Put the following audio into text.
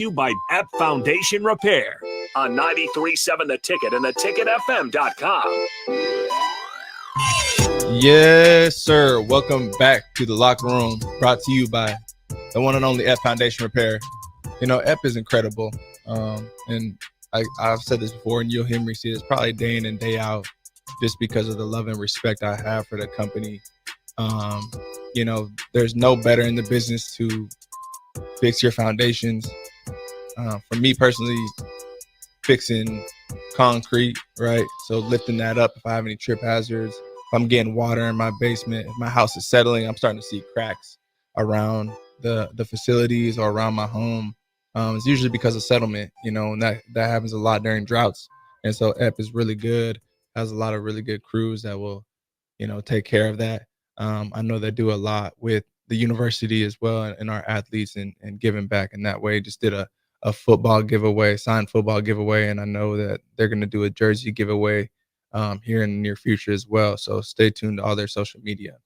You by Epp Foundation Repair on 93.7 The Ticket and theticketfm.com. Yes, sir. Welcome back to the Locker Room, brought to you by the one and only Epp Foundation Repair. You know, Epp is incredible. And I've said this before, and you'll hear me say this probably day in and day out, just because of the love and respect I have for the company. You know, there's no better in the business to fix your foundations. For me personally, fixing concrete, right? So lifting that up if I have any trip hazards, if I'm getting water in my basement, if my house is settling, I'm starting to see cracks around the facilities or around my home. It's usually because of settlement, you know, and that happens a lot during droughts. And so Epp is really good, has a lot of really good crews that will, you know, take care of that. I know they do a lot with the university as well and our athletes and giving back in that way. Just did a football giveaway, signed football giveaway, and I know that they're going to do a jersey giveaway here in the near future as well. So stay tuned to all their social media.